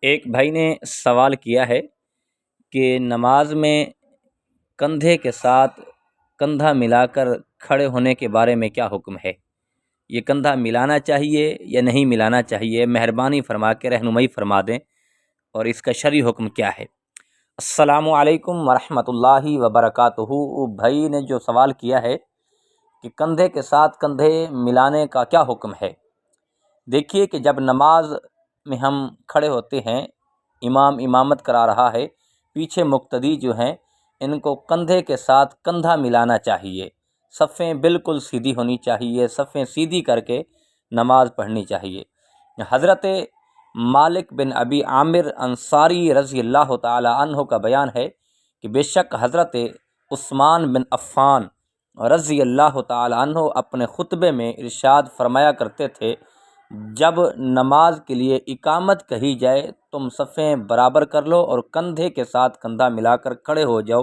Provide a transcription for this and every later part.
ایک بھائی نے سوال کیا ہے کہ نماز میں کندھے کے ساتھ کندھا ملا کر کھڑے ہونے کے بارے میں کیا حکم ہے؟ یہ کندھا ملانا چاہیے یا نہیں ملانا چاہیے؟ مہربانی فرما کے رہنمائی فرما دیں، اور اس کا شرعی حکم کیا ہے؟ السلام علیکم ورحمۃ اللہ وبرکاتہ۔ بھائی نے جو سوال کیا ہے کہ کندھے کے ساتھ کندھے ملانے کا کیا حکم ہے؟ دیکھیے کہ جب نماز میں ہم کھڑے ہوتے ہیں، امام امامت کرا رہا ہے، پیچھے مقتدی جو ہیں ان کو کندھے کے ساتھ کندھا ملانا چاہیے، صفیں بالکل سیدھی ہونی چاہیے، صفیں سیدھی کر کے نماز پڑھنی چاہیے۔ حضرت مالک بن ابی عامر انصاری رضی اللہ تعالی عنہ کا بیان ہے کہ بے شک حضرت عثمان بن عفان رضی اللہ تعالی عنہ اپنے خطبے میں ارشاد فرمایا کرتے تھے، جب نماز کے لیے اقامت کہی جائے تم صفیں برابر کر لو اور کندھے کے ساتھ کندھا ملا کر کھڑے ہو جاؤ،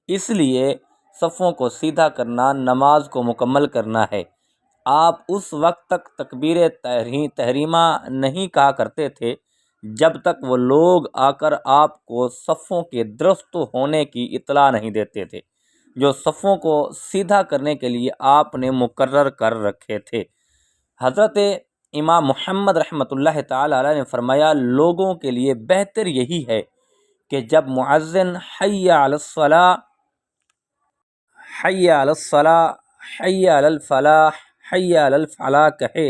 اس لیے صفوں کو سیدھا کرنا نماز کو مکمل کرنا ہے۔ آپ اس وقت تک تکبیر تحریمہ نہیں کہا کرتے تھے جب تک وہ لوگ آ کر آپ کو صفوں کے درست ہونے کی اطلاع نہیں دیتے تھے جو صفوں کو سیدھا کرنے کے لیے آپ نے مقرر کر رکھے تھے۔ حضرت امام محمد رحمۃ اللہ تعالی علیہ نے فرمایا، لوگوں کے لیے بہتر یہی ہے کہ جب مؤذن حی علی الصلاۃ، حی علی الصلاۃ، حی علی الفلاح، حی علی الفلاح کہے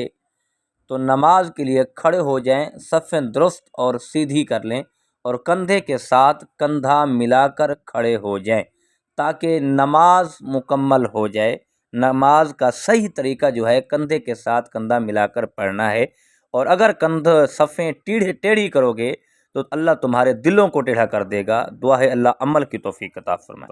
تو نماز کے لیے کھڑے ہو جائیں، صفیں درست اور سیدھی کر لیں اور کندھے کے ساتھ کندھا ملا کر کھڑے ہو جائیں تاکہ نماز مکمل ہو جائے۔ نماز کا صحیح طریقہ جو ہے کندھے کے ساتھ کندھا ملا کر پڑھنا ہے، اور اگر صفیں ٹیڑھی کرو گے تو اللہ تمہارے دلوں کو ٹیڑھا کر دے گا۔ دعا ہے اللہ عمل کی توفیق عطا فرمائے۔